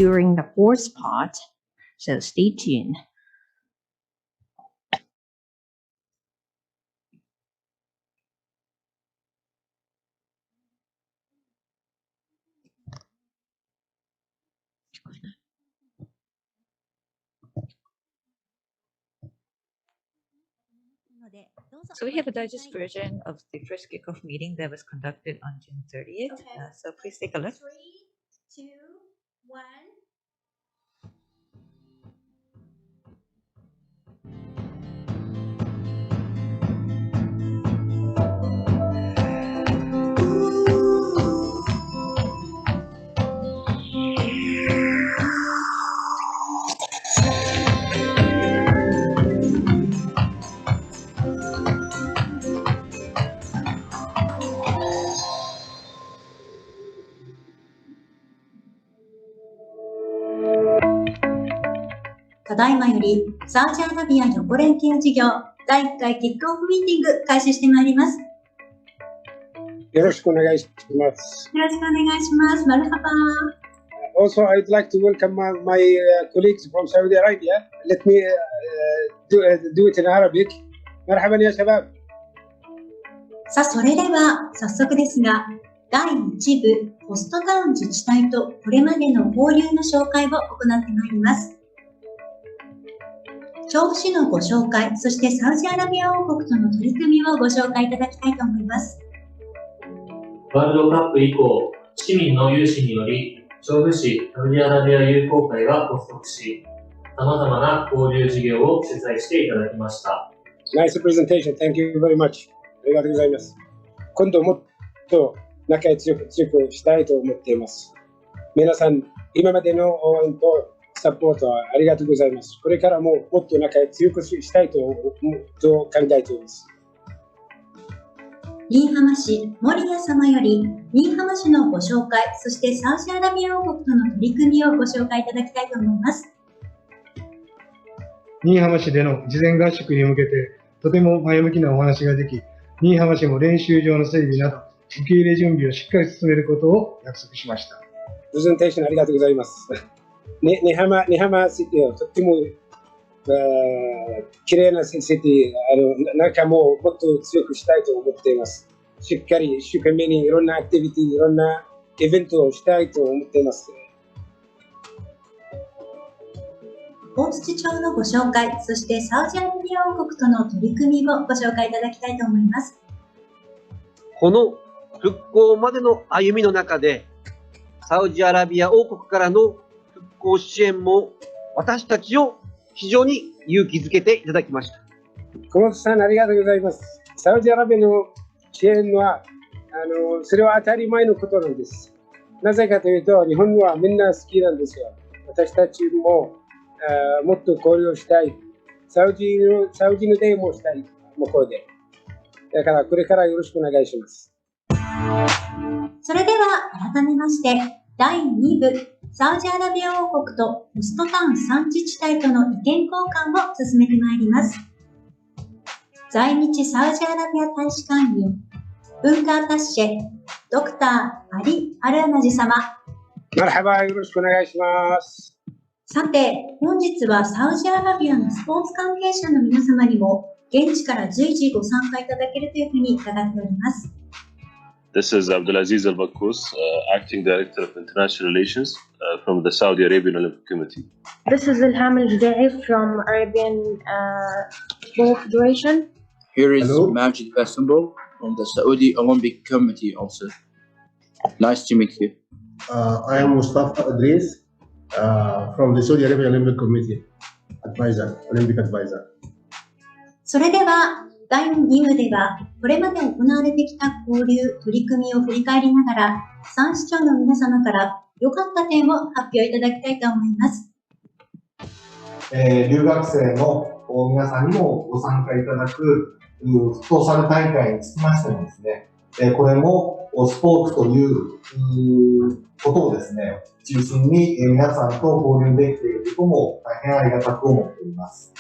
during the fourth part, so stay tuned. So we have a digest version of the first kickoff meeting that was conducted on June 30th. Okay. So please take a look. 3, 2, 1.ただいまよりサウジアラビア横連携事業第1回キックオフミーティング開始してまいります。よろしくお願いします。よろしくお願いします。マルハバ Also, I'd like to welcome my colleagues from Saudi Arabia. Let me do it in Arabic. مرحبا يا شباب. さあ、それでは早速ですが、第1部ホストタウン自治体とこれまでの交流の紹介を行ってまいります。調布市のご紹介、そしてサウジアラビア王国との取り組みをご紹介いただきたいと思います。ワールドカップ以降、市民の有志により、調布市サウジアラビア友好会が発足し、様々な交流事業を主催していただきました。Nice presentation. Thank you very much. ありがとうございます。今度もっと仲強くしたいと思っています。皆さん、今までの応援とサポートはありがとうございます。これからももっと仲強くしたいと考えています。新居浜市守屋様より新居浜市のご紹介、そしてサウジアラビア王国との取り組みをご紹介いただきたいと思います。新居浜市での事前合宿に向けてとても前向きなお話ができ、新居浜市も練習場の整備など受け入れ準備をしっかり進めることを約束しました。プレゼンテーションありがとうございます。ニハマシティはとっても綺麗なシティ、中ももっと強くしたいと思っています。しっかり一生懸命にいろんなアクティビティ、いろんなイベントをしたいと思っています。大槌町のご紹介、そしてサウジアラビア王国との取り組みをご紹介いただきたいと思います。この復興までの歩みの中で、サウジアラビア王国からの復興支援も私たちを非常に勇気づけていただきました。小松さん、ありがとうございます。サウジアラビアの支援は、それは当たり前のことなんです。なぜかというと、日本はみんな好きなんですよ。私たちももっと交流したい。サウジのデーもしたい。向こうで。だから、これからよろしくお願いします。それでは、改めまして、第2部、サウジアラビア王国とホストタウン3自治体との意見交換を進めてまいります。在日サウジアラビア大使館員、文化アタッシェ、ドクター・アリ・アルアナジ様。マルハバ、よろしくお願いします。さて、本日はサウジアラビアのスポーツ関係者の皆様にも、現地から随時ご参加いただけるというふうに伺っております。This is Abdulaziz Al-Bakous, Acting Director of International Relations from the Saudi Arabian Olympic Committee. This is Ilham Al-Judai from Arabian Sport Federation. Here is Majid Bassambol from the Saudi Olympic Committee also. Nice to meet you. I am Mustafa Idris from the Saudi Arabian Olympic Committee, Olympic Advisor. それでは、第2部では、これまで行われてきた交流、取り組みを振り返りながら、3市長の皆様から良かった点を発表いただきたいと思います。留学生の皆さんにもご参加いただくフットサル大会につきましてもですね、これもスポーツということをですね、中心に皆さんと交流できていることも大変ありがたく思っています。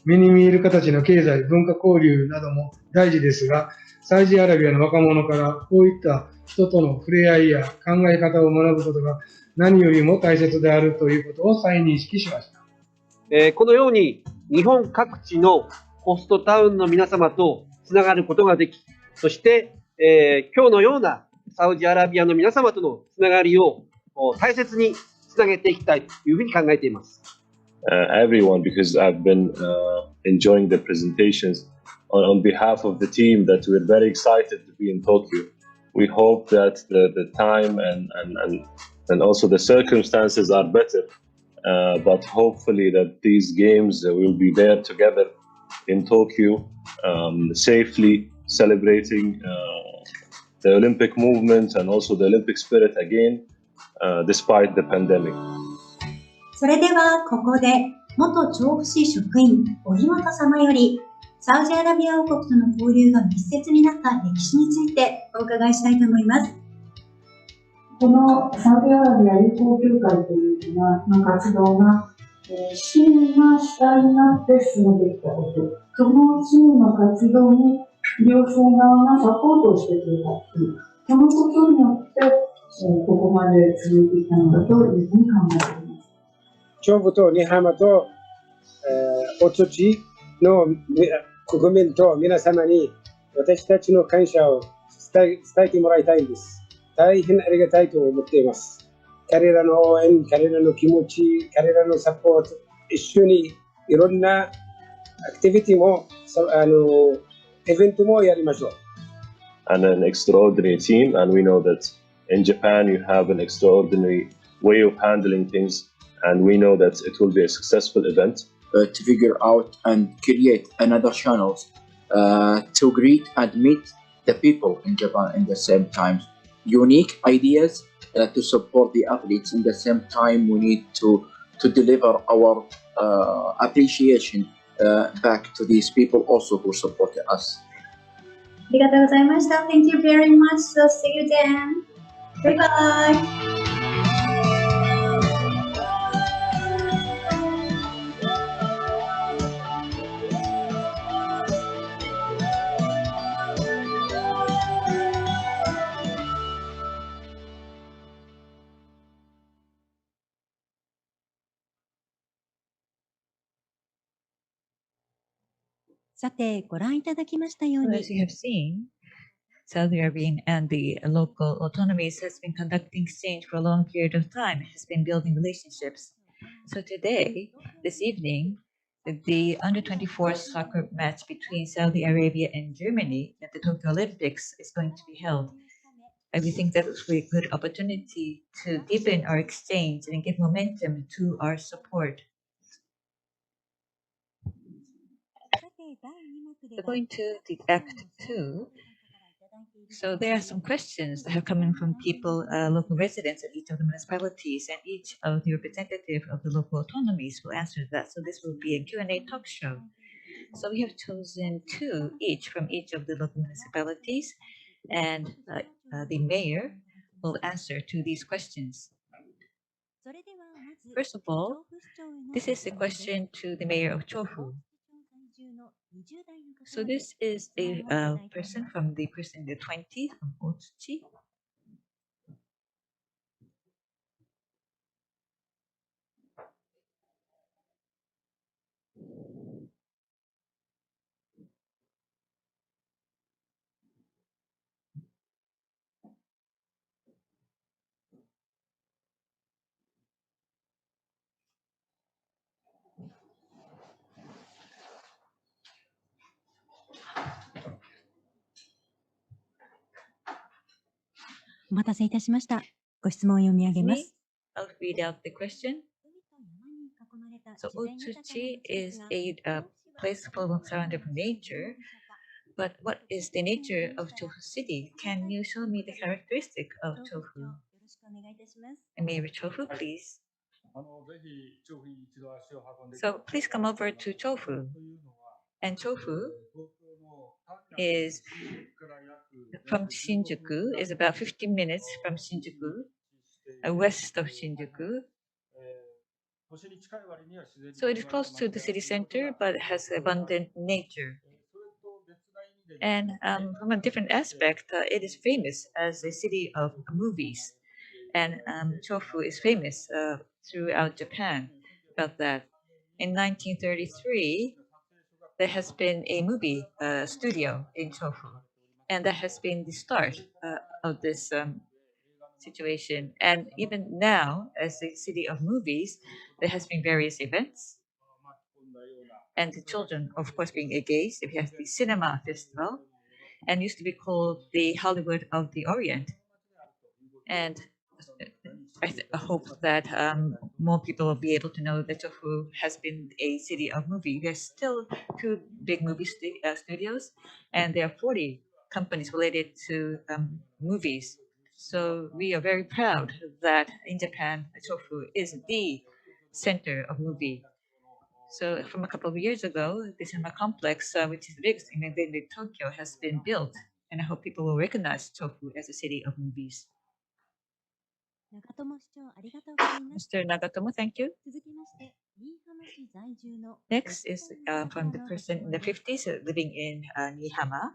目に見える形の経済、文化交流なども大事ですが、サウジアラビアの若者からこういった人との触れ合いや考え方を学ぶことが何よりも大切であるということを再認識しました。このように日本各地のホストタウンの皆様とつながることができ、そして、今日のようなサウジアラビアの皆様とのつながりを大切につなげていきたいというふうに考えています。Everyone, because I've been enjoying the presentations on behalf of the team, that we're very excited to be in Tokyo. We hope that the time and also the circumstances are better, but hopefully that these games will be there together in Tokyo, safely celebrating the Olympic movement and also the Olympic spirit again, despite the pandemic. それではここで元調布市職員荻本様よりサウジアラビア王国との交流が密接になった歴史についてお伺いしたいと思います。このサウジアラビア友好協会というの活動が、市民が主体になって進めてきたこと、その市民の活動に両方側がサポートをしてくれたという、そのことによって、ここまで続いてきたのだというふうに考えています。調布とNiihamaとOtsuchiの国民と皆様に私たちの感謝を伝えてもらいたいんです。大変ありがたいと思っています。彼らの応援、彼らの気持ち、彼らのサポート、一緒にいろんなアクティビティもイベントもやりましょう。And an extraordinary team, and we know that in Japan you have an extraordinary way of handling things, and we know that it will be a successful event. To figure out and create another channels to greet and meet the people in Japan in the same time. Unique ideas to support the athletes. In the same time, we need to deliver our appreciation back to these people also who supported us. ありがとうございました。Thank you very much. So see you then. Bye bye. さて、ご覧いただきましたように、As you have seen, Saudi Arabia and the local autonomies has been conducting exchange for a long period of time, has been building relationships. So today, this evening, the under-24 soccer match between Saudi Arabia and Germany at the Tokyo Olympics is going to be held. And we think that will be a good opportunity to deepen our exchange and give momentum to our support. We're going to the Act 2. So there are some questions that have come in from people, local residents at each of the municipalities, and each of the representative of the local autonomies will answer that. So this will be a Q&A talk show. So we have chosen two each from each of the local municipalities, and the mayor will answer to these questions. First of all, this is a question to the mayor of Chofu. So this is a person from the 20 from Otsuchi.お待たせいたしました。ご質問を読み上げます。I'll read out the question. So Otsuchi is a place surrounded by nature, but what is the nature of Chofu City? Can you show me the characteristic of Chofu? Mayor Chofu, please. So please come over to Chofu. And Chofu is from Shinjuku, is about 15 minutes from Shinjuku, west of Shinjuku. So it is close to the city center, but it has abundant nature. And from a different aspect, it is famous as a city of movies. And Chofu is famous throughout Japan about that. In 1933, there has been a movie studio in Chofu, and that has been the start of this situation. And even now, as a city of movies, there has been various events. And the children, of course, being engaged, we have the cinema festival, and used to be called the Hollywood of the Orient. And I hope that more people will be able to know that Chofu has been a city of movie. There's still two big movie studios, and there are 40 companies related to movies. So we are very proud that in Japan, Chofu is the center of movie. So from a couple of years ago, the cinema complex, which is the biggest in Tokyo, has been built, and I hope people will recognize Chofu as a city of movies. Mr. Nagatomo, thank you. Next is from the person in the 50s living in Niihama.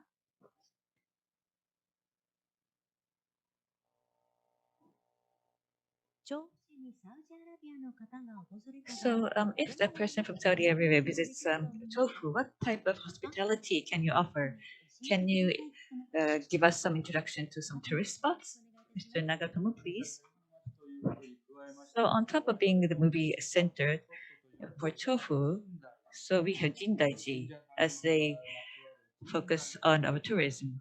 So, if the person from Saudi Arabia visits Chofu, what type of hospitality can you offer? Can you give us some introduction to some tourist spots? Mr. Nagatomo, please. So, on top of being the movie center for Chofu, so we have Jindaiji as a focus on our tourism.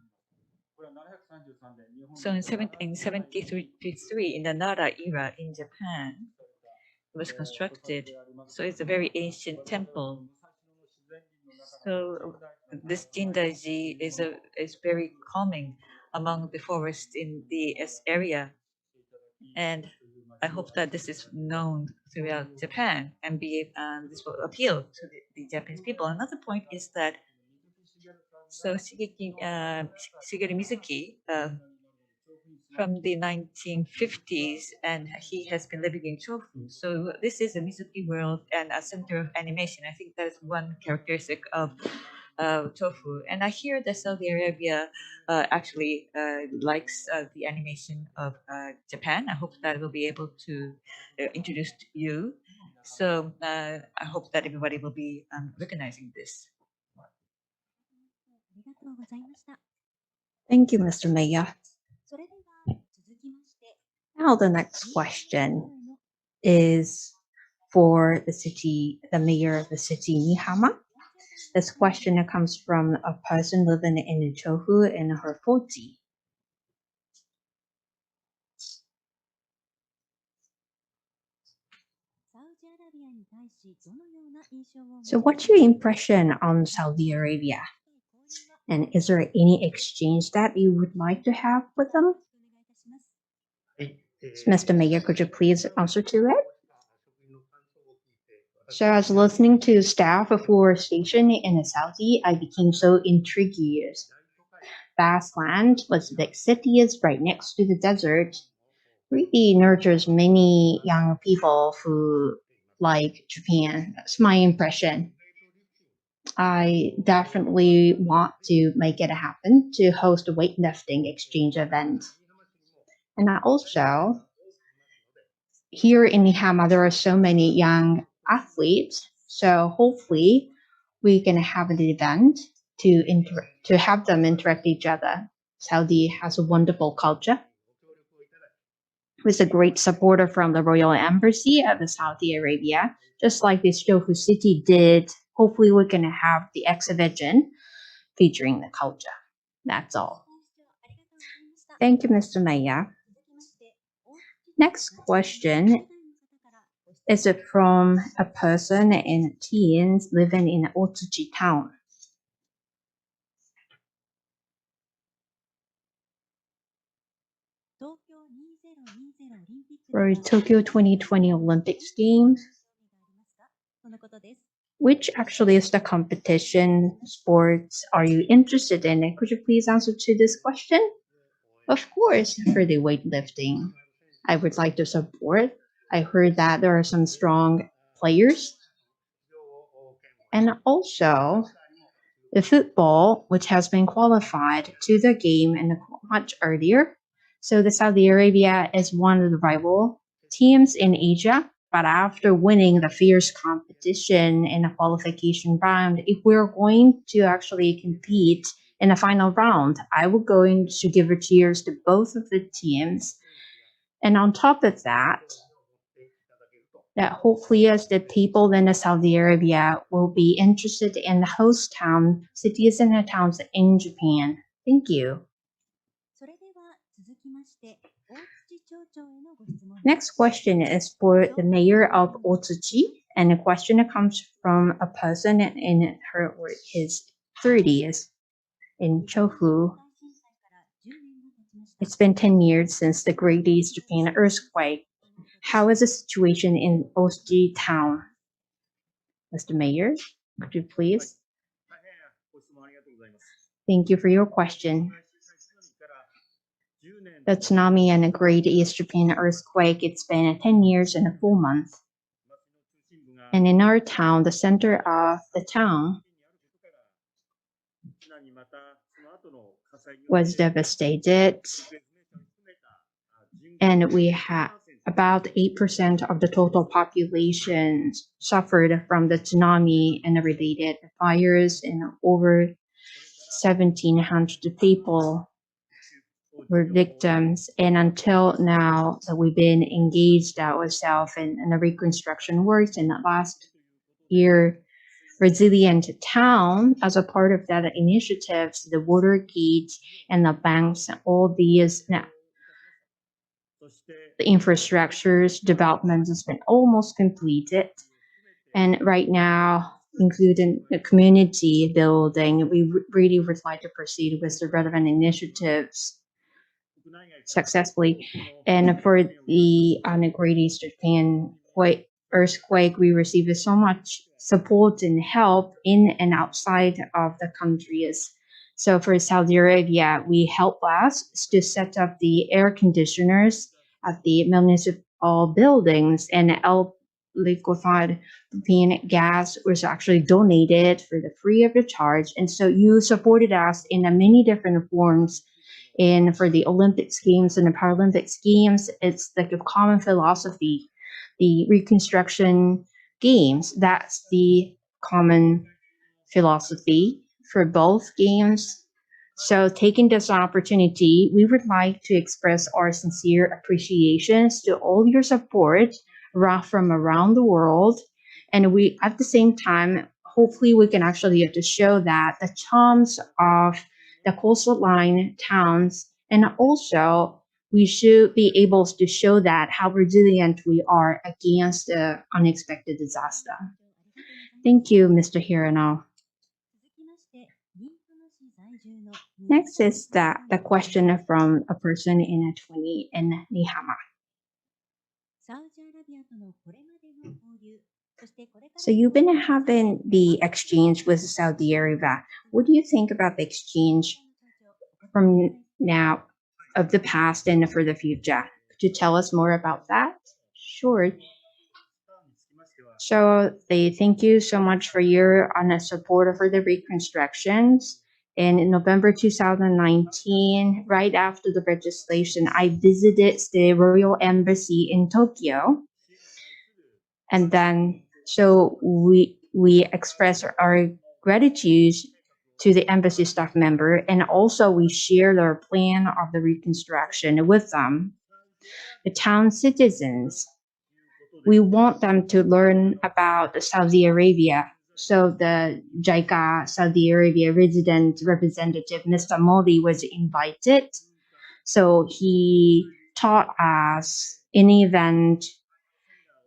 So in 1773, in the Nara era in Japan, it was constructed. So it's a very ancient temple. So this Jindaiji is very calming among the forest in the area. And I hope that this is known throughout Japan and this will appeal to the Japanese people. Another point is that Shigeru Mizuki from the 1950s, and he has been living in Chofu. So this is a Mizuki world and a center of animation. I think that is one characteristic of Chofu. And I hear that Saudi Arabia actually likes the animation of Japan. I hope that we'll be able to introduce you. So I hope that everybody will be recognizing this. Thank you, Mr. Maya. Now the next question is for the mayor of the city, Niihama. This question comes from a person living in Chofu in her 40. So what's your impression on Saudi Arabia? And is there any exchange that you would like to have with them? Mr. Mayor, could you please answer to it? So I was listening to staff for station in Saudi, I became so intrigued. Vast land with big cities right next to the desert really nurtures many young people who like Japan. That's my impression. I definitely want to make it happen to host a weightlifting exchange event. And I also, here in Niihama, there are so many young athletes. So hopefully we can have an event to have them interact with each other. Saudi has a wonderful culture. With a great supporter from the Royal Embassy of Saudi Arabia, just like this Chofu City did. Hopefully we're going to have the exhibition featuring the culture. That's all. Thank you, Mr. Maya. Next question is from a person in teens living in Otsuchi town. For Tokyo 2020 Olympics Games, which actually is the competition sports are you interested in? Could you please answer to this question? Of course, for the weightlifting, I would like to support. I heard that there are some strong players. And also, the football, which has been qualified to the game in much earlier. So the Saudi Arabia is one of the rival teams in Asia, but after winning the fierce competition in a qualification round, if we're going to actually compete in the final round, I will going to give a cheers to both of the teams. And on top of that, that hopefully as the people in Saudi Arabia will be interested in the host town, cities and towns in Japan. Thank you. Next question is for the mayor of Otsuchi, and the question comes from a person in her or his 30s in Chofu. It's been 10 years since the Great East Japan earthquake. How is the situation in Otsuchi town? Mr. Mayor, could you please? Thank you for your question. The tsunami and the Great East Japan earthquake, it's been 10 years and a full month. And in our town, the center of the town was devastated. And we had about 8% of the total population suffered from the tsunami and the related fires, and over 1,700 people were victims. And until now, we've been engaged ourselves in the reconstruction works. And last year, Resilient Town, as a part of that initiatives, the water gate and the banks, all these the infrastructures development has been almost completed. And right now, including the community building, we really would like to proceed with the relevant initiatives successfully. And for the Great East Japan earthquake, we received so much support and help in and outside of the countries. So for Saudi Arabia, we help us to set up the air conditioners at the municipal buildings, and liquefied propane gas was actually donated for the free of the charge. And so you supported us in many different forms. And for the Olympics Games and the Paralympics Games, it's like a common philosophy. The reconstruction games, that's the common philosophy for both games. So taking this opportunity, we would like to express our sincere appreciations to all your support from around the world. And we, at the same time, hopefully we can actually have to show that the charms of the coastline towns, and also we should be able to show that how resilient we are against the unexpected disaster. Thank you, Mr. Hirano. Next is the question from a person in a 20 in Niihama. So you've been having the exchange with Saudi Arabia. What do you think about the exchange from now, of the past and for the future? Could you tell us more about that? Sure. So they thank you so much for your support for the reconstructions. And in November 2019, right after the legislation, I visited the Royal Embassy in Tokyo. And then, so we express our gratitude to the embassy staff member, and also we shared our plan of the reconstruction with them. The town citizens, we want them to learn about Saudi Arabia. So the JICA Saudi Arabia resident representative, Mr. Modi, was invited. So he taught us in event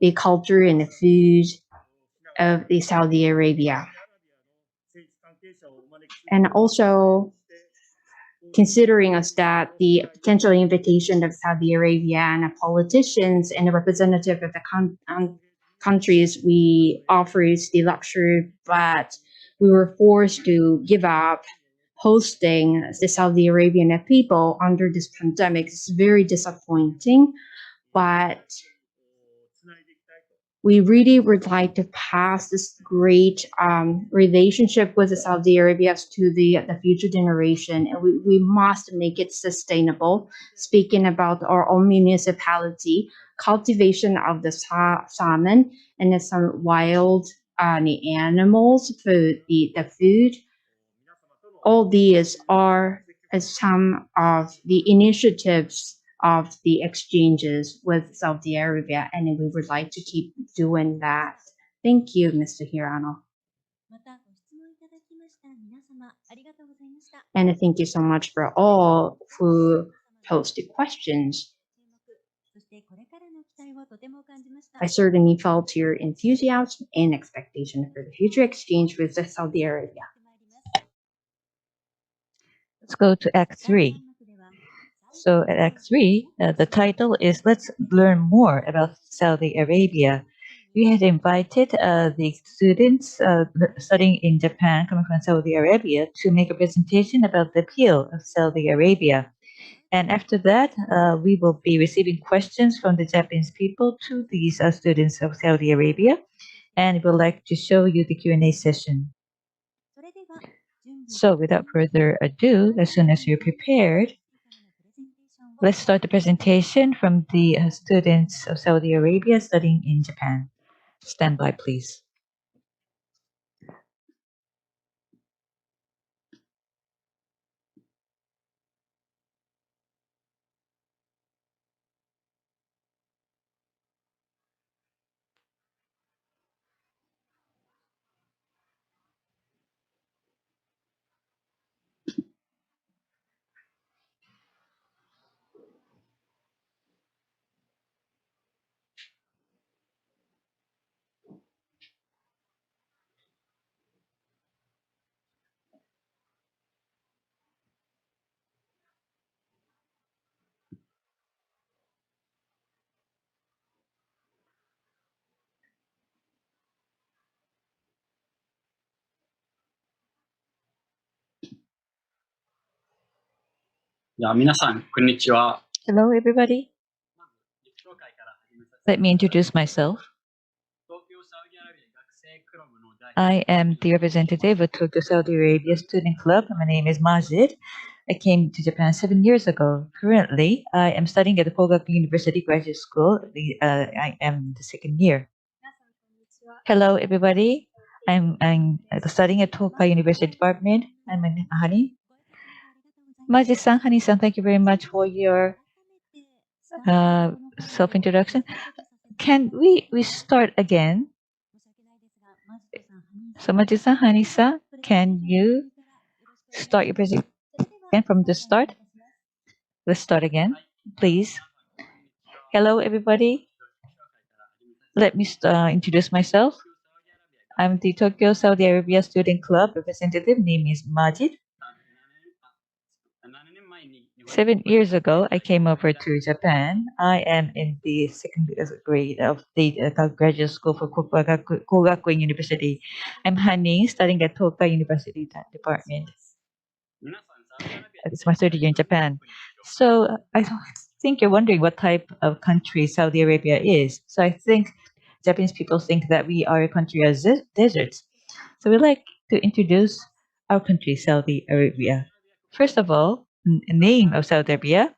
the culture and the food of the Saudi Arabia. And also considering us that the potential invitation of Saudi Arabia and the politicians and the representative of the countries, we offered the luxury, but we were forced to give up hosting the Saudi Arabian people under this pandemic. It's very disappointing, but we really would like to pass this great relationship with Saudi Arabia to the future generation, and we must make it sustainable. Speaking about our own municipality, cultivation of the salmon and some wild the animals for the food, all these are some of the initiatives of the exchanges with Saudi Arabia, and we would like to keep doing that. Thank you, Mr. Hirano. And thank you so much for all who posted questions. I certainly felt your enthusiasm and expectation for the future exchange with Saudi Arabia. Let's go to Act 3. So at Act 3, the title is Let's Learn More About Saudi Arabia. We had invited the students studying in Japan, coming from Saudi Arabia, to make a presentation about the appeal of Saudi Arabia. And after that, we will be receiving questions from the Japanese people to these students of Saudi Arabia, and we'd like to show you the Q&A session. So without further ado, as soon as you're prepared, let's start the presentation from the students of Saudi Arabia studying in Japan. Stand by, please. Hello, everybody. Let me introduce myself. I am the representative of Tokyo Saudi Arabia Student Club. My name is Majid. I came to Japan 7 years ago. Currently, I am studying at the Kogaku University Graduate School. I am the second year. Hello, everybody. I'm studying at Tokai University Department. I'm Hani. Majid-san, Hani-san, thank you very much for your self-introduction. Can we start again? So Majid-san, Hani-san, can you start your presentation from the start? Let's start again, please. Hello, everybody. Let me introduce myself. I'm the Tokyo Saudi Arabia Student Club representative. Name is Majid. 7 years ago, I came over to Japan. I am in the second grade of the graduate school for Kogaku University. I'm Hani, studying at Tokai University Department. It's my third year in Japan. So I think you're wondering what type of country Saudi Arabia is. So I think Japanese people think that we are a country of deserts. So we'd like to introduce our country, Saudi Arabia. First of all, name of Saudi Arabia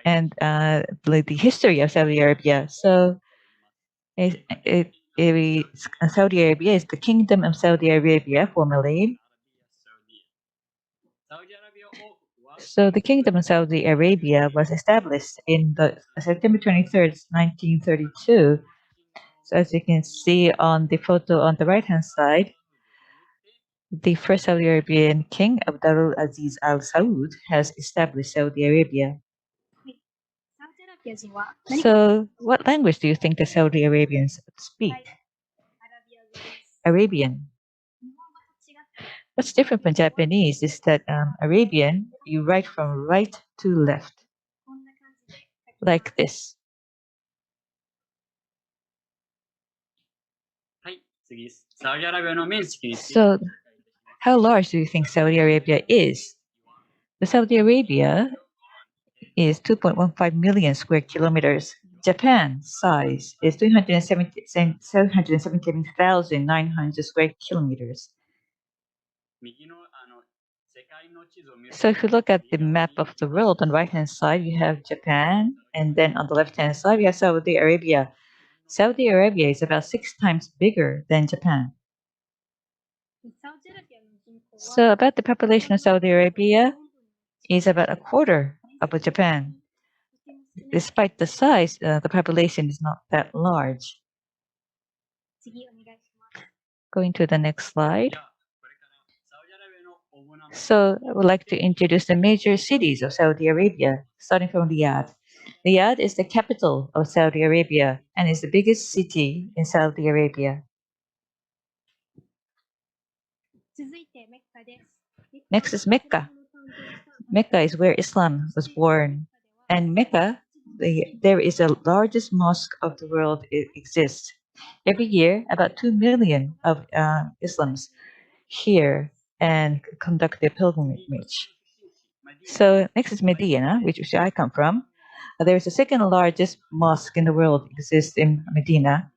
and the history of Saudi Arabia. So Saudi Arabia is the Kingdom of Saudi Arabia formerly. So the Kingdom of Saudi Arabia was established in September 23rd, 1932. So as you can see on the photo on the right-hand side, the first Saudi Arabian king, Abdul Aziz Al Saud, has established Saudi Arabia. So what language do you think the Saudi Arabians speak? Arabian. What's different from Japanese is that Arabian, you write from right to left, like this. So how large do you think Saudi Arabia is? The Saudi Arabia is 2.15 million square kilometers. Japan size is 377,900 square kilometers. So if you look at the map of the world, on the right-hand side, you have Japan, and then on the left-hand side, we have Saudi Arabia. Saudi Arabia is about 6 times bigger than Japan. So about the population of Saudi Arabia is about a quarter of Japan. Despite the size, the population is not that large. Going to the next slide. So I would like to introduce the major cities of Saudi Arabia, starting from Riyadh. Riyadh is the capital of Saudi Arabia and is the biggest city in Saudi Arabia. Next is Mecca. Mecca is where Islam was born. And Mecca, there is the largest mosque of the world exists. Every year, about 2 million of Muslims here and conduct their pilgrimage. So next is Medina, which I come from. There is the second largest mosque in the world exists in Medina.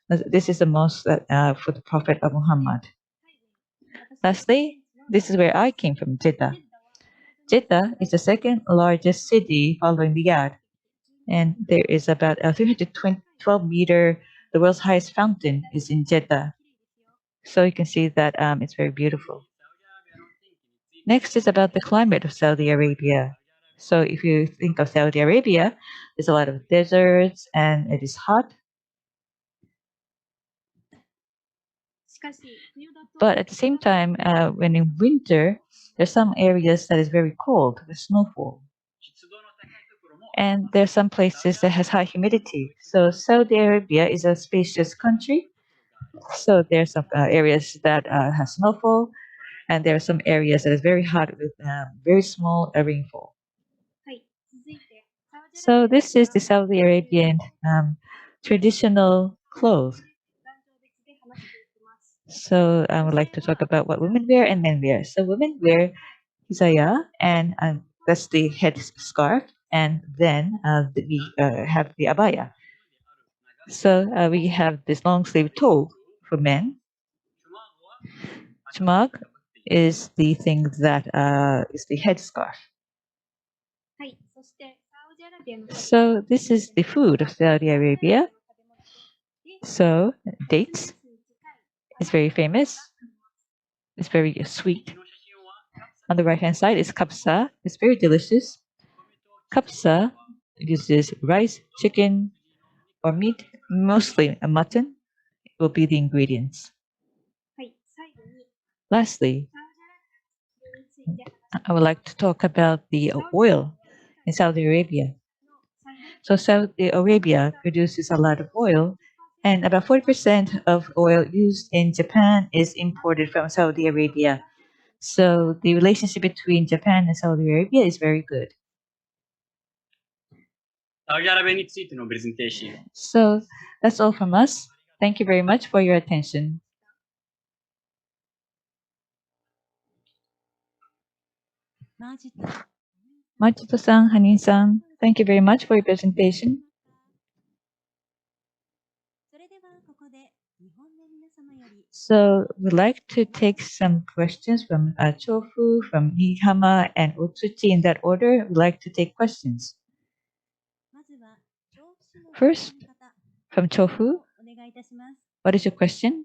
This is the mosque for the Prophet of Muhammad. Lastly, this is where I came from, Jeddah. Jeddah is the second largest city following Riyadh, and there is about a 312-meter, the world's highest fountain is in Jeddah. So you can see that it's very beautiful. Next is about the climate of Saudi Arabia. So if you think of Saudi Arabia, there's a lot of deserts and it is hot. But at the same time, when in winter, there's some areas that is very cold with snowfall. And there are some places that has high humidity. So Saudi Arabia is a spacious country. So there are some areas that have snowfall, and there are some areas that is very hot with very small rainfall. So this is the Saudi Arabian traditional clothes. So I would like to talk about what women wear and men wear. So women wear hizaya, and that's the head scarf, and then we have the abaya. So we have this long sleeve toque for men. Chumag is the thing that is the headscarf. So this is the food of Saudi Arabia. So dates is very famous. It's very sweet. On the right hand side is kapsa. It's very delicious. Kapsa uses rice, chicken, or meat, mostly a mutton, will be the ingredients. Lastly, I would like to talk about the oil in Saudi Arabia. So Saudi Arabia produces a lot of oil, and about 40% of oil used in Japan is imported from Saudi Arabia. So the relationship between Japan and Saudi Arabia is very good. So that's all from us. Thank you very much for your attention. Machito-san, Hanin-san, thank you very much for your presentation. So we'd like to take some questions from Chofu, from Niihama, and Otsuchi in that order. We'd like to take questions. First, from Chofu, what is your question?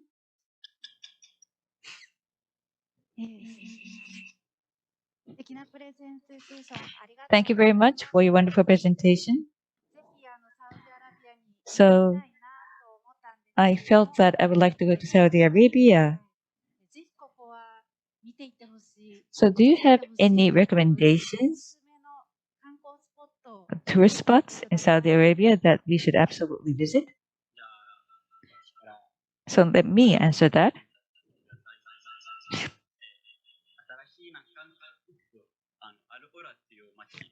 Thank you very much for your wonderful presentation. So I felt that I would like to go to Saudi Arabia. So do you have any recommendations, tourist spots in Saudi Arabia that we should absolutely visit? So let me answer that.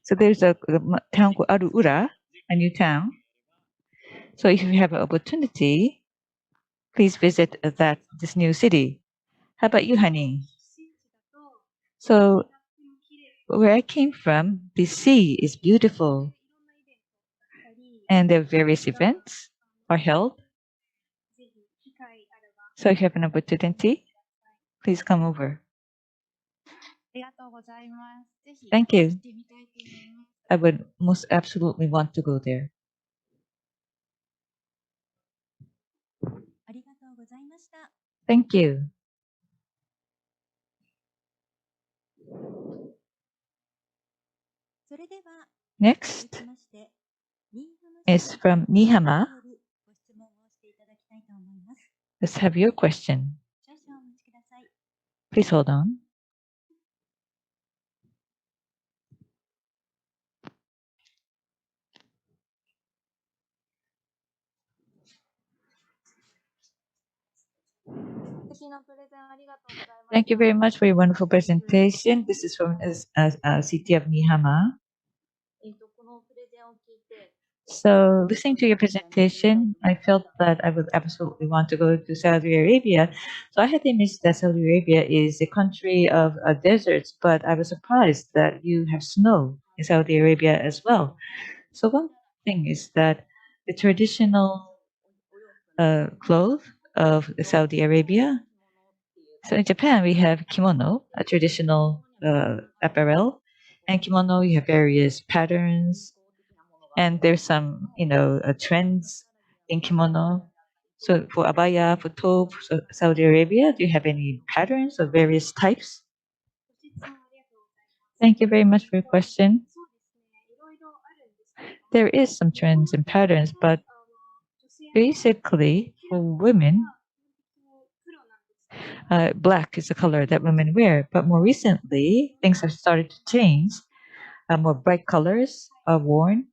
So there's a town called Al-Ura, a new town. So if you have an opportunity, please visit this new city. How about you, Honey? So where I came from, the sea is beautiful. and there are various events are held. So if you have an opportunity, please come over. Thank you. I would most absolutely want to go there. Thank you. Next is from Niihama. Let's have your question. Please hold on. Thank you very much for your wonderful presentation. This is from City of Niihama. So listening to your presentation, I felt that I would absolutely want to go to Saudi Arabia. So I had the image that Saudi Arabia is a country of deserts, but I was surprised that you have snow in Saudi Arabia as well. So one thing is that the traditional clothes of Saudi Arabia. So in Japan, we have kimono, a traditional apparel, and kimono you have various patterns, and there's some trends in kimono. So for abaya, for tobe, so Saudi Arabia, do you have any patterns of various types? Thank you very much for your question. There is some trends and patterns, but basically for women, black is the color that women wear. But more recently, things have started to change. More bright colors are worn.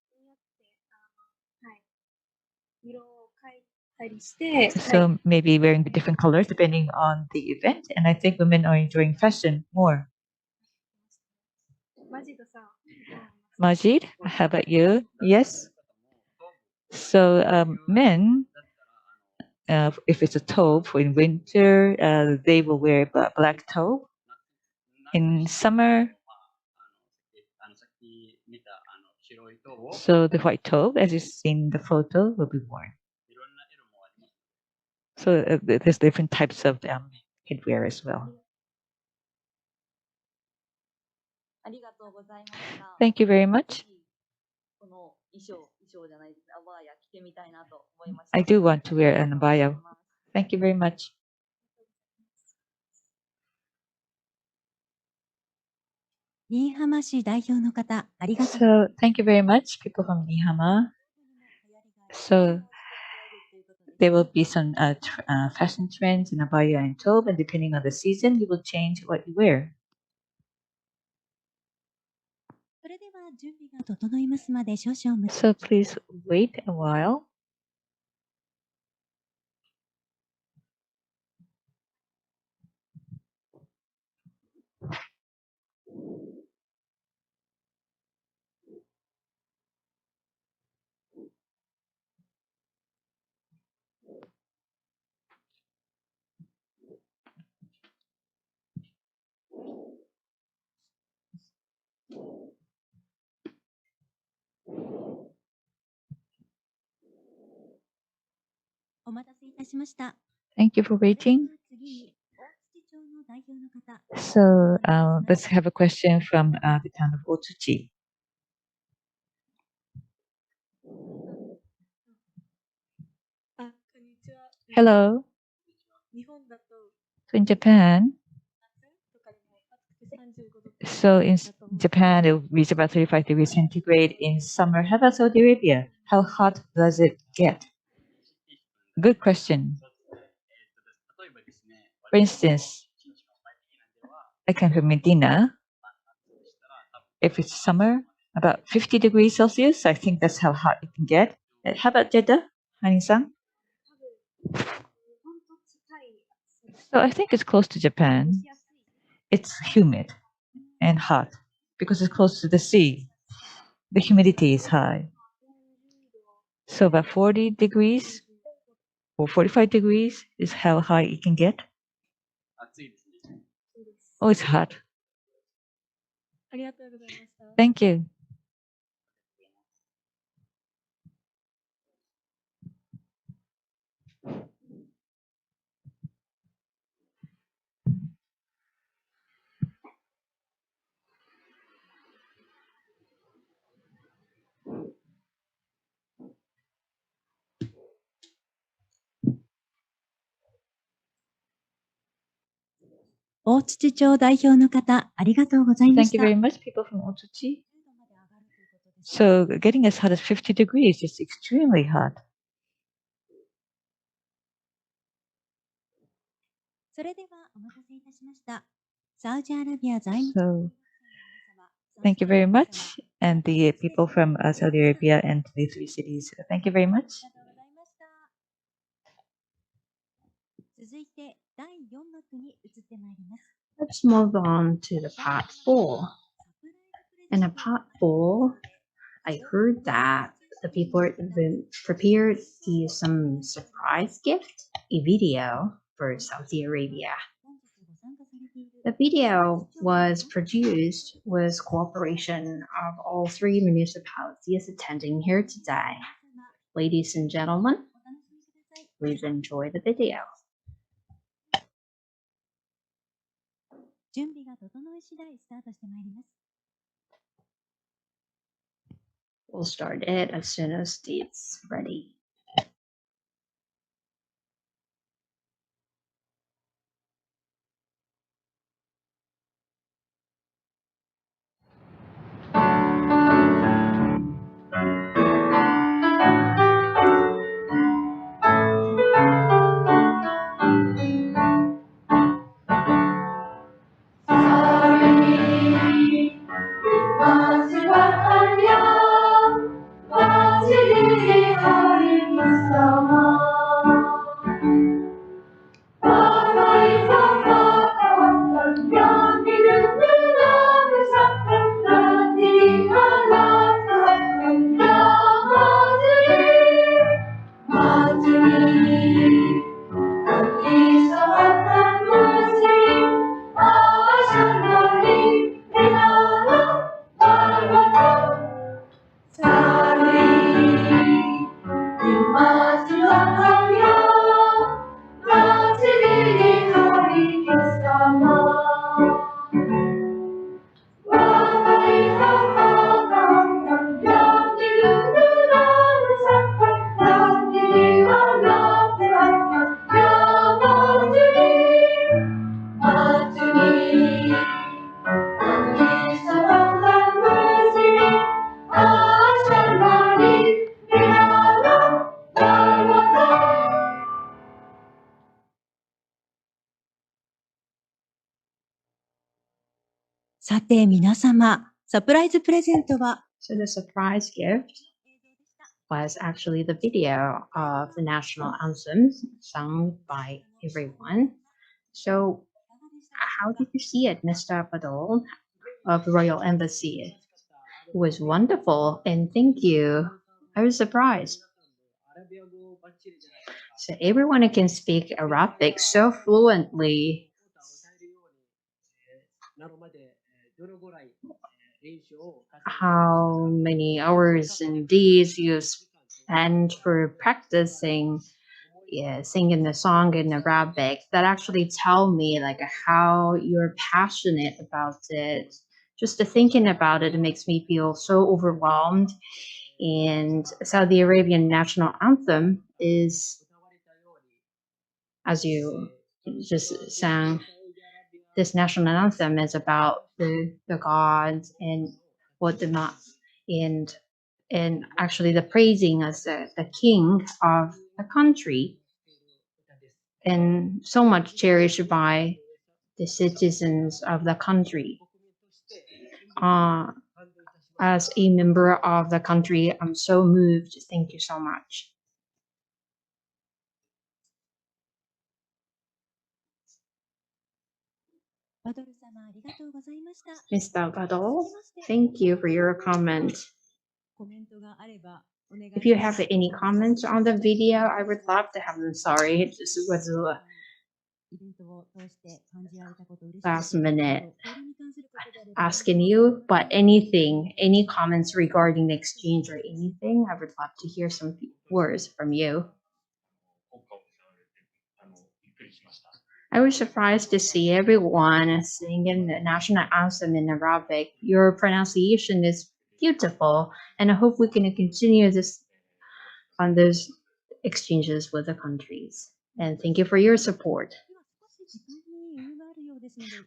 So maybe wearing different colors depending on the event. And I think women are enjoying fashion more. Majid, how about you? Yes. So men, if it's a tobe in winter, they will wear black tobe. In summer, so the white tobe, as you see in the photo, will be worn. So there's different types of headwear as well. Thank you very much. I do want to wear an abaya. Thank you very much. So thank you very much, people from Niihama. So there will be some fashion trends in abaya and tobe, and depending on the season, you will change what you wear. So please wait a while. Thank you for waiting. So let's have a question from the town of Otsuchi. Hello. So in Japan, it will reach about 35 degrees centigrade in summer. How about Saudi Arabia? How hot does it get? Good question. For instance, I come from Medina. If it's summer, about 50 degrees Celsius, I think that's how hot it can get. How about Jeddah, Hani-san? So I think it's close to Japan. It's humid and hot because it's close to the sea. The humidity is high. So about 40 degrees or 45 degrees is how high it can get. Oh, it's hot. Thank you. 大槌町代表の方、ありがとうございま Thank し you た。 very much, people from Otsuchi. So getting as hot as 50 degrees is extremely hot. それではお待たせいたしました。サウジアラビア在日 So thank you very much. And the people from Saudi Arabia and the three cities, thank you very much. 続いて第4幕に移ってまいります。 Let's move on to the part 4. In a part 4, I heard that the people have been prepared some surprise gift, a video for Saudi Arabia. The video was produced with cooperation of all 3 municipalities attending here today. Ladies and gentlemen, please enjoy the video. 準備が整い次第スタートしてまいります。 We'll start it as soon as it's ready.さて皆様、サプライズプレゼントは So the surprise gift was actually the video of the national anthem sung by everyone. So how did you see it, Mr. Badal of the Royal Embassy? It was wonderful, and thank you. I was surprised. So everyone can speak Arabic so fluently. How many hours and days you spend for practicing singing the song in Arabic? That actually tell me like how you're passionate about it. Just thinking about it makes me feel so overwhelmed. And Saudi Arabian national anthem is, as you just sang, this national anthem is about the gods and what the and actually the praising as the king of the country, and so much cherished by the citizens of the country. As a member of the country, I'm so moved. Thank you so much. Mr. Badal, thank you for your comment. If you have any comments on the video, I would love to have them. Sorry, it just was last minute asking you, but anything, any comments regarding the exchange or anything, I would love to hear some words from you. I was surprised to see everyone singing the national anthem in Arabic. Your pronunciation is beautiful, and I hope we can continue this on those exchanges with the countries. And thank you for your support.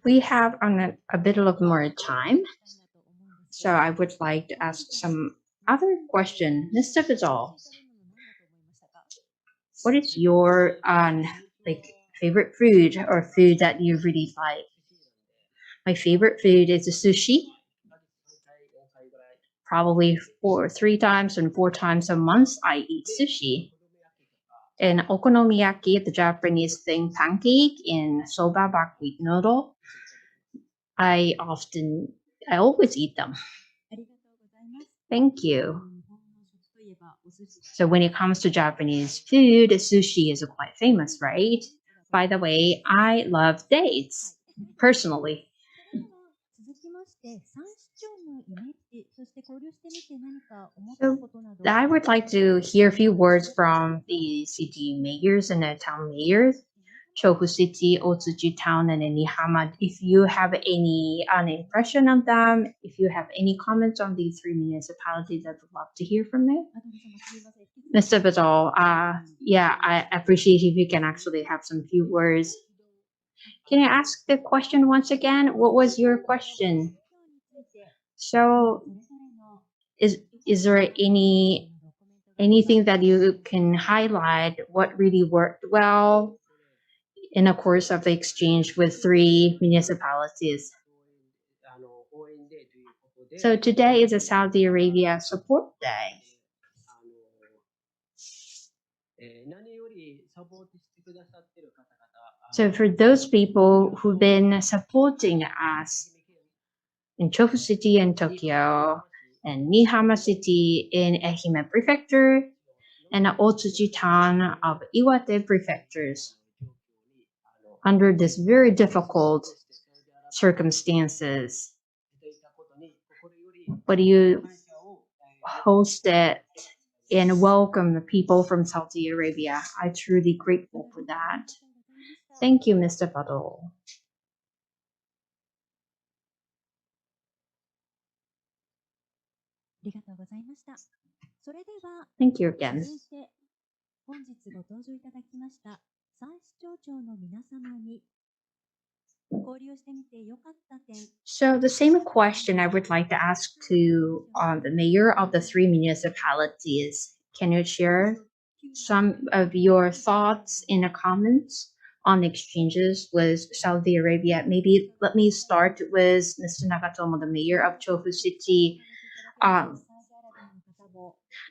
We have a bit of more time, so I would like to ask some other question. Mr. Vidal, what is your favorite food or food that you really like? My favorite food is sushi. Probably 3 times and 4 times a month I eat sushi. And okonomiyaki, the Japanese thing, pancake, and soba buckwheat noodle. I always eat them. Thank you. So when it comes to Japanese food, sushi is quite famous, right? By the way, I love dates, personally. So I would like to hear a few words from the city mayors and the town mayors, Chofu City, Otsuchi Town, and Niihama. If you have any impression of them, if you have any comments on these 3 municipalities, I'd love to hear from you. Mr. Vidal, yeah, I appreciate if you can actually have some few words. Can I ask the question once again? What was your question? So, is there anything that you can highlight what really worked well in the course of the exchange with 3 municipalities? So today is a Saudi Arabia Support Day. So for those people who've been supporting us in Chofu City and Tokyo, and Niihama City in Ehime Prefecture, and Otsuchi town of Iwate Prefectures, under this very difficult circumstances. But you hosted and welcomed the people from Saudi Arabia. I'm truly grateful for that. Thank you, Mr. Badal. Thank you again. So the same question I would like to ask to the mayor of the 3 municipalities. Can you share some of your thoughts in the comments on exchanges with Saudi Arabia? Maybe let me start with Mr. Nagatomo, the mayor of Chofu City.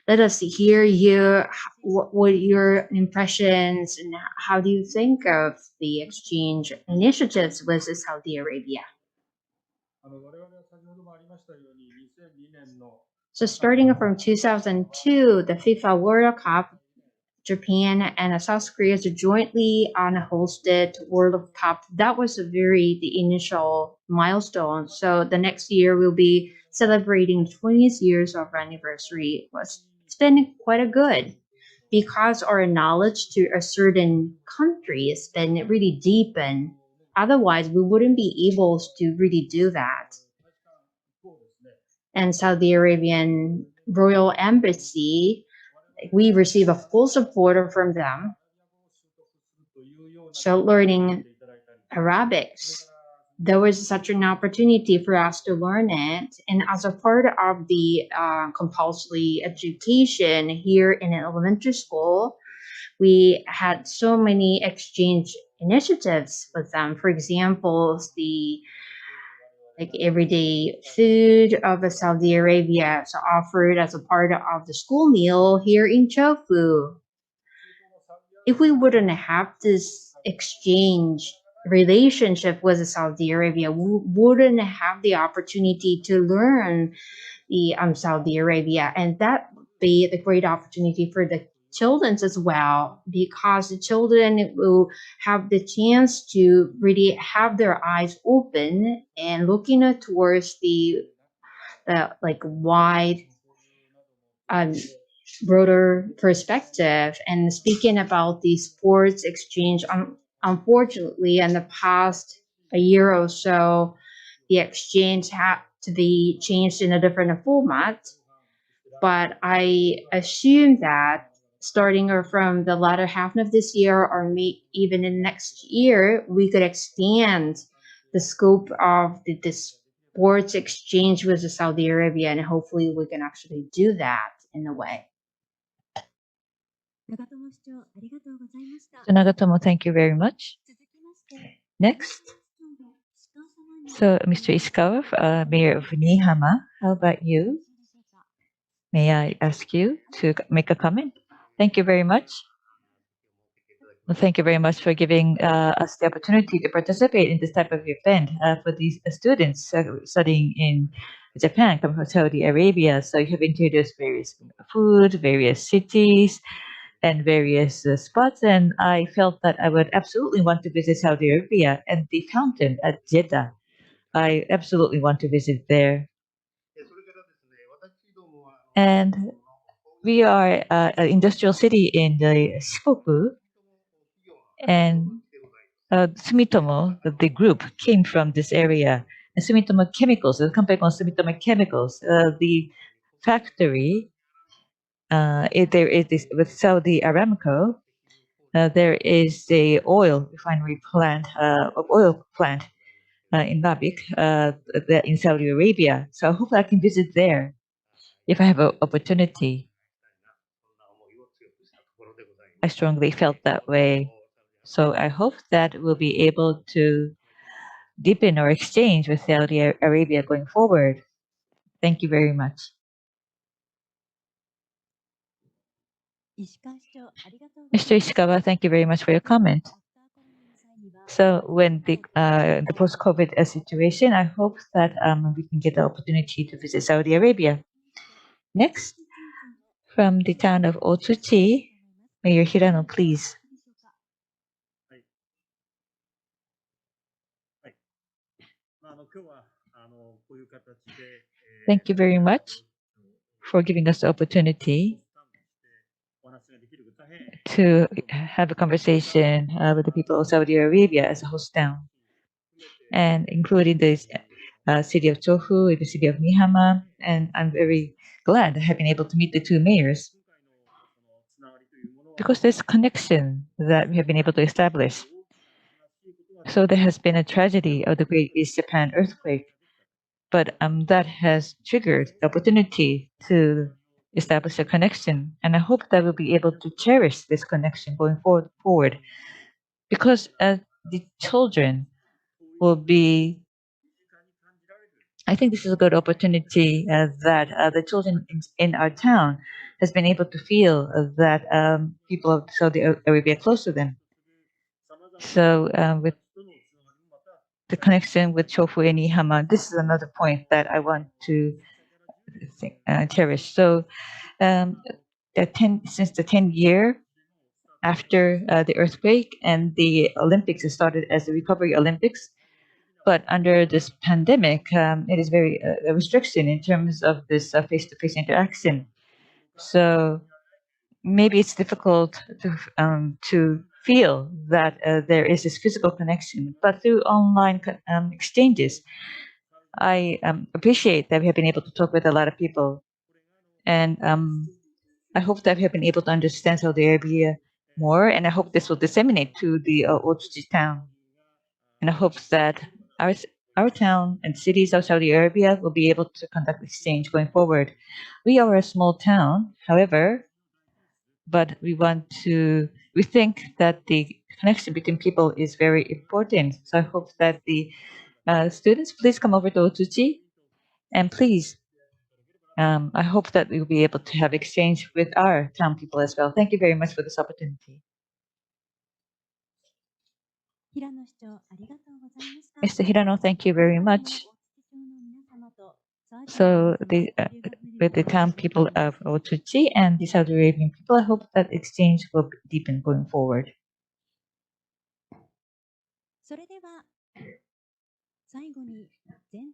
Let us hear what were your impressions and how do you think of the exchange initiatives with Saudi Arabia? So starting from 2002, the FIFA World Cup, Japan and South Korea jointly hosted World Cup. That was the initial milestone. So the next year we'll be celebrating 20th years of anniversary. It's been quite a good because our knowledge to a certain country has been really deepened. Otherwise, we wouldn't be able to really do that. And Saudi Arabian Royal Embassy, we receive a full support from them. So learning Arabics, there was such an opportunity for us to learn it. And as a part of the compulsory education here in an elementary school, we had so many exchange initiatives with them. For example, the everyday food of Saudi Arabia is offered as a part of the school meal here in Chofu. If we wouldn't have this exchange relationship with Saudi Arabia, we wouldn't have the opportunity to learn the Saudi Arabia, and that would be the great opportunity for the children as well, because the children will have the chance to really have their eyes open and looking towards the wide broader perspective. And speaking about the sports exchange, unfortunately in the past a year or so, the exchange had to be changed in a different format. But I assume that starting from the latter half of this year or even in next year, we could expand the scope of the sports exchange with Saudi Arabia, and hopefully we can actually do that in a way. So Nagatomo, thank you very much. Next, so Mr. Ishikawa, Mayor of Niihama, how about you? May I ask you to make a comment? Thank you very much. Well, thank you very much for giving us the opportunity to participate in this type of event for these students studying in Japan, coming from Saudi Arabia. So you have introduced various food, various cities, and various spots. And I felt that I would absolutely want to visit Saudi Arabia and the fountain at Jeddah. I absolutely want to visit there. And we are an industrial city in the Shikoku, and Sumitomo, the group, came from this area. And Sumitomo Chemicals, the company called Sumitomo Chemicals, the factory, there is this, with Saudi Aramco, there is a oil refinery plant, oil plant in Nabik, in Saudi Arabia. So I hope I can visit there if I have an opportunity. I strongly felt that way. So I hope that we'll be able to deepen our exchange with Saudi Arabia going forward. Thank you very much. Mr. Ishikawa, thank you very much for your comment. So when the post-COVID situation, I hope that we can get the opportunity to visit Saudi Arabia. Next, from the town of Otsuchi, Mayor Hirano, please. Thank you very much for giving us the opportunity to have a conversation with the people of Saudi Arabia as a host town, and including the city of Chofu, the city of Niihama, and I'm very glad I have been able to meet the two mayors because there's a connection that we have been able to establish. So there has been a tragedy of the Great East Japan earthquake, but that has triggered the opportunity to establish a connection, and I hope that we'll be able to cherish this connection going forward because the children will be. I think this is a good opportunity that the children in our town has been able to feel that people of Saudi Arabia are close to them. So with the connection with Chofu and Niihama, this is another point that I want to cherish. So since the 10-year after the earthquake and the Olympics, it started as the Recovery Olympics. But under this pandemic, it is very a restriction in terms of this face-to-face interaction. So maybe it's difficult to feel that there is this physical connection. But through online exchanges, I appreciate that we have been able to talk with a lot of people, and I hope that we have been able to understand Saudi Arabia more, and I hope this will disseminate to the Otsuchi town. And I hope that our town and cities of Saudi Arabia will be able to conduct exchange going forward. We are a small town, however, but we think that the connection between people is very important. So I hope that the students please come over to Otsuchi, and please, I hope that we'll be able to have exchange with our town people as well. Thank you very much for this opportunity. Mr. Hirano, thank you very much. So with the town people of Otsuchi and the Saudi Arabian people, I hope that exchange will deepen going forward.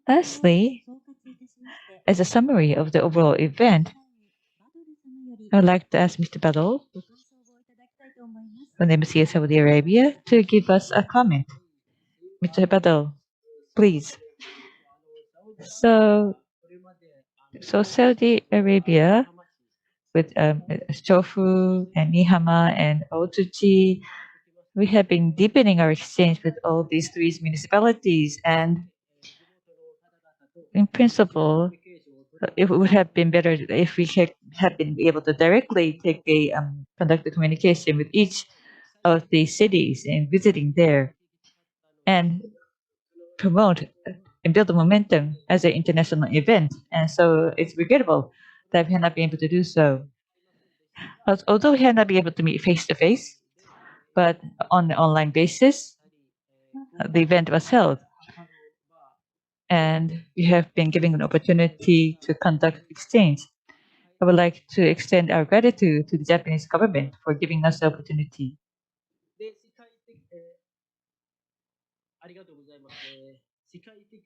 Lastly, as a summary of the overall event, I would like to ask Mr. Badal from the Embassy of Saudi Arabia to give us a comment. Mr. Badal, please. So Saudi Arabia with Chofu and Niihama and Otsuchi, we have been deepening our exchange with all these three municipalities, and in principle, it would have been better if we had been able to directly conduct the communication with each of the cities and visiting there and promote and build the momentum as an international event. And so it's regrettable that we have not been able to do so. Although we have not been able to meet face to face, but on an online basis, the event was held. And we have been given an opportunity to conduct exchange. I would like to extend our gratitude to the Japanese government for giving us the opportunity.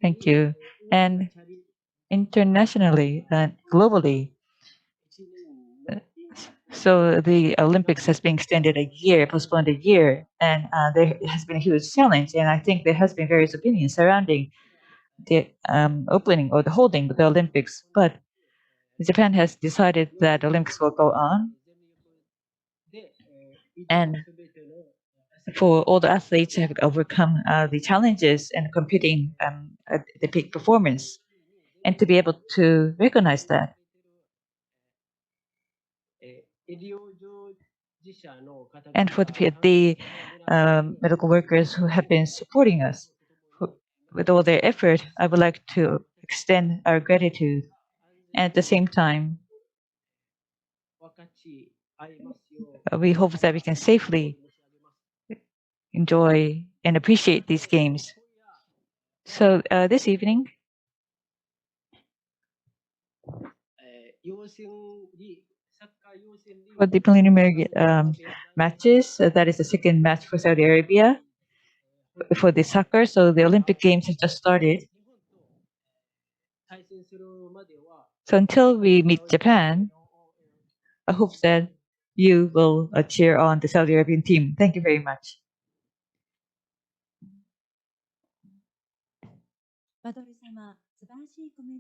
Thank you. And internationally and globally, so the Olympics has been extended a year, postponed a year, and there has been a huge challenge. And I think there has been various opinions surrounding the opening or the holding of the Olympics. But Japan has decided that the Olympics will go on, and for all the athletes have overcome the challenges and competing at the peak performance, and to be able to recognize that. And for the medical workers who have been supporting us with all their effort, I would like to extend our gratitude. And at the same time, we hope that we can safely enjoy and appreciate these games. So this evening, for the preliminary matches, that is the second match for Saudi Arabia for the soccer. So the Olympic Games have just started. So until we meet Japan, I hope that you will cheer on the Saudi Arabian team. Thank you very much.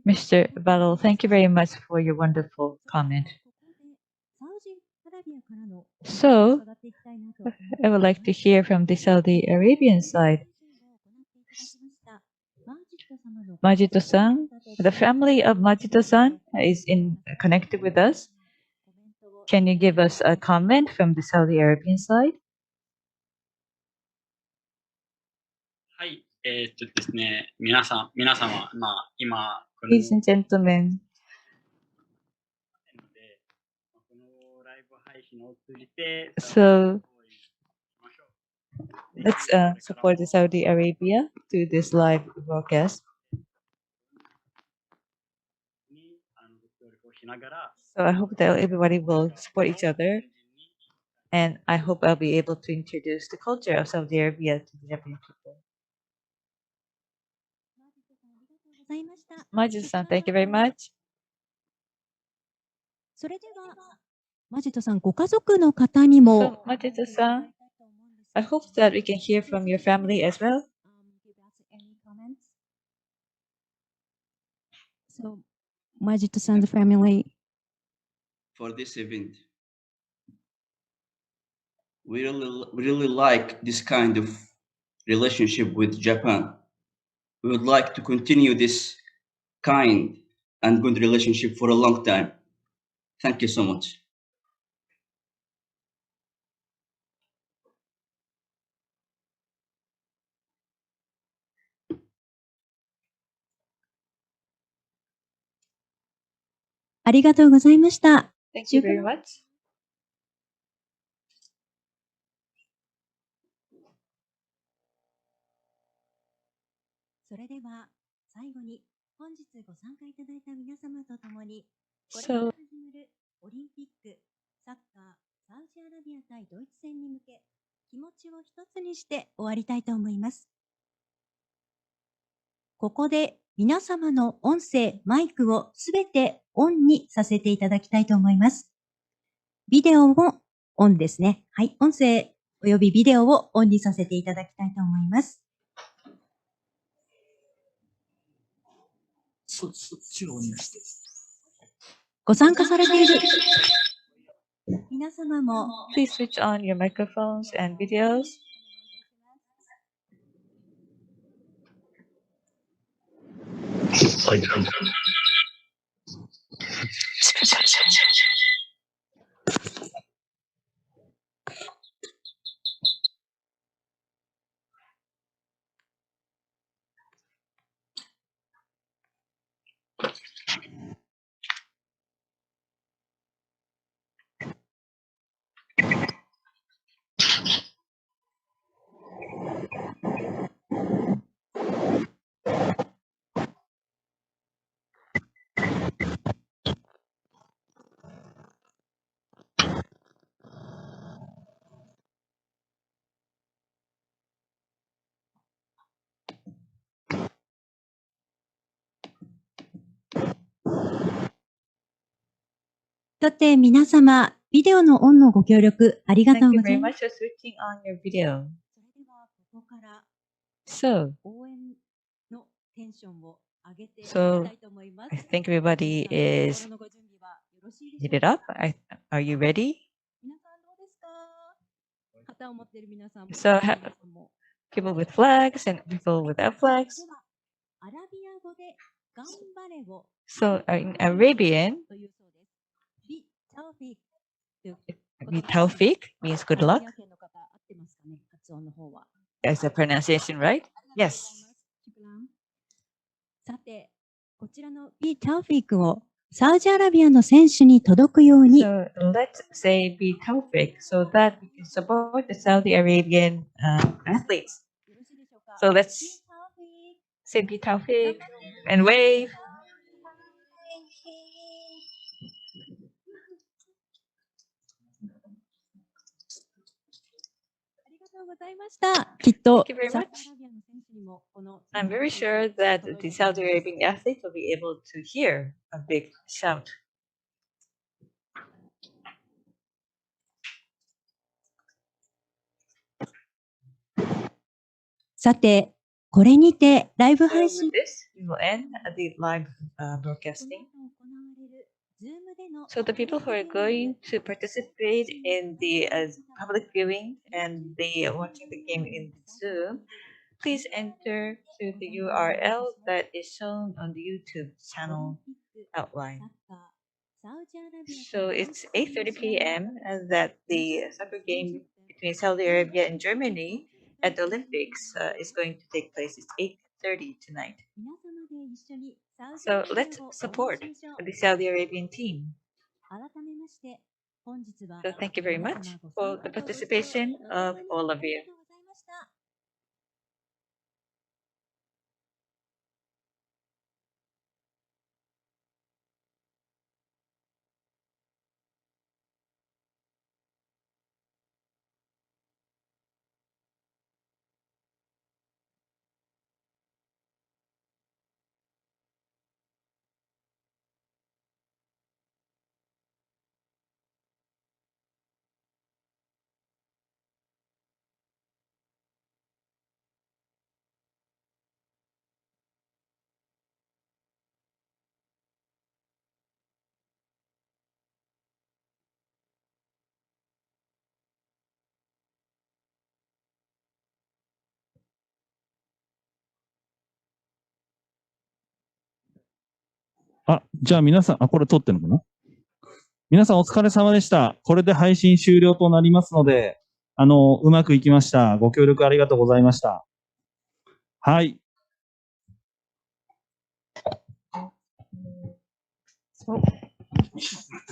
Mr. Battle, thank you very much for your wonderful comment. So, I would like to hear from the Saudi Arabian side. Majito-san, the family of Majito-san is connected with us. Can you give us a comment from the Saudi Arabian side? はい、ですね、皆様、今、Ladies and gentlemen, このライブ配信を通じて、 so let's support the Saudi Arabia through this live broadcast. So I hope that everybody will support each other, and I hope I'll be able to introduce the culture of Saudi Arabia to the Japanese people. Majid-san, thank you very much. それでは、マジトさん、ご家族の方にも、 So, Majid-san, I hope that we can hear from your family as well. So, マジトさん 's family. For this event, we really like this kind of relationship with Japan. We would like to continue this kind and good relationship for a long time. Thank you so much. ありがとうございました。 Thank you very much. それでは最後に本日ご参加いただいた皆様と共にこれ So から始まるオリンピックサッカーサウジアラビア対ドイツ戦に向け気持ちを一つにして終わりたいと思います。ここで皆様の音声、マイクをすべてオンにさせていただきたいと思います。ビデオもオンですね。はい、音声およびビデオをオンにさせていただきたいと思います。ご参加されている皆様も please switch on your microphones and videos. さて、皆様、ビデオのオンのご協力ありがと Thank う you ござい very ま much す。 for switching on your video. それでは、ここから So, 応援のテンションを上げていき so たいと思いま I す。 think everybody 皆さん、 is 心のご準備はよろしいでしょ heated うか。 up. Are you ready? 皆さんどうですか。旗を持っている皆さんも、 So, 皆さんも people with flags and people without flags. では、アラビア語で頑張れを So, in Arabian, というそうです。ビ・タウフィックという Taufik means good アラ luck. ビア圏の方、合ってますかね、発音の方は。 Is the pronunciation right? シ Yes. ュクラン。さて、こちらのビ・タウフィックをサウジアラビアの選手に届くように、 So, let's say be Taufik so that we can support the Saudi Arabian athletes. よろしいでしょうか。 So, ビ・ let's タウフィック say be Taufik and wave. ありがとうございました。きっと Thank you very サウ much. ジアラビアの選手にもこの I'm very sure that the Saudi Arabian athletes will be able to hear a big shout. さて、これにてライブ So, 配 with 信 this, we will end the live broadcasting. 行われる Zoom での So, the people who are going to participate in the public viewing and the watching the game in Zoom, please enter to the URL that is shown on the YouTube channel outline. サウジアラビア So it's 8:30 p.m. that the soccer game between Saudi Arabia and Germany at the Olympics is going to take place. It's 8:30 tonight. 皆様で一緒にサウジ So アラビア let's を応 support 援しましょう。 the Saudi Arabian team. 改めまして、本日は So thank you very 皆 much 様ご for 参 the 加とご視聴 participation 誠 of に all あ of り you. がとうございました。じゃあ皆さん、これ撮ってるのかな。皆さんお疲れ様でした。これで配信終了となりますので、うまくいきました。ご協力ありがとうございました。はい。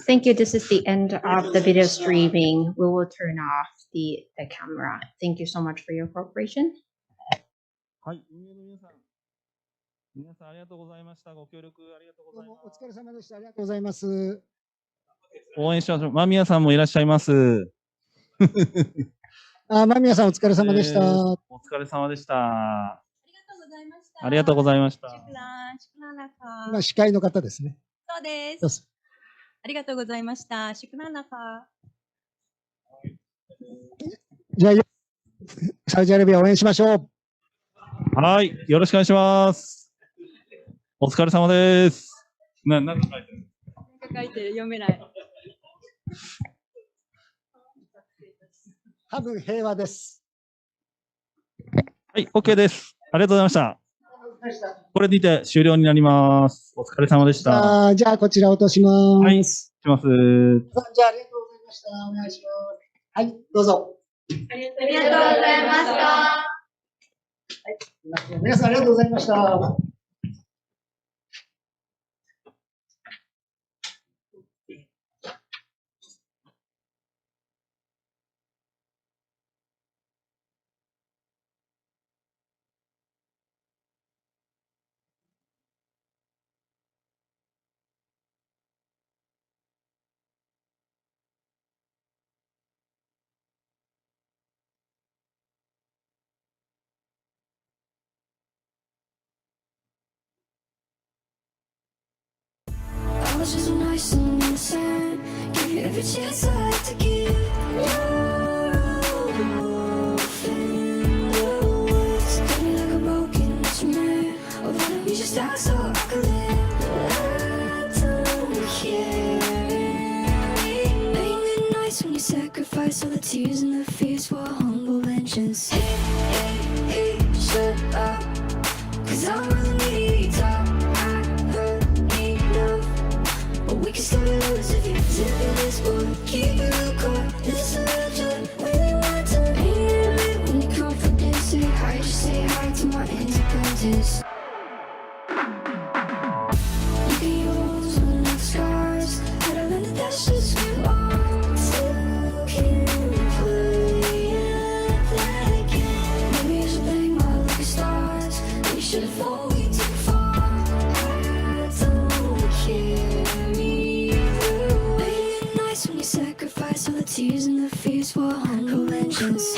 Thank you. This is the end of the video streaming. We will turn off the camera. Thank you so much for your cooperation. はい。皆さんありがとうございました。ご協力ありがとうございます。お疲れ様でした。ありがとうございます。応援しましょう。間宮さんもいらっしゃいます。間宮さんお疲れ様でした。お疲れ様でした。ありがとうございました。ありがとうございました。シュクラン、シュクランラカ。今司会の方ですね。そうでどうぞ。す。ありがとうございました。シュクランラカ。じゃあ、サウジアラビア応援しましょう。はい。よろしくお願いします。お疲れ様です。何書いてる？書いてる、読めない。多分平和です。はい、OK です。ありがとうございました。これにて終了になります。お疲れ様でした。じゃあ、こちら落とします。はい、します。じゃあ、ありがとうございました。お願いします。はい、どうぞ。ありがとうございました。皆さんありがとうございました。I was just nice and innocent. Give you every chance I had to give. You're in the woods. Got me like a broken instrument. Oh, why don't you just ask so I could live? I don't care. Ain't it nice when you sacrifice all the tears and the fears for a humble vengeance? Hey, shut up. 'Cause I don't really need to talk. We can still lose if you zip in this boy. Keep it real quick, it's a real joy. When you want to, ain't it lit when you confident? Say hi, just say hi to my independence. You can use one of the scars. Gotta learn that that's just who you are. Still can play that game. Maybe I should thank my lucky stars. Maybe should have fallen way too far. I don't care. When you sacrifice all the tears and the fears for a humble vengeance.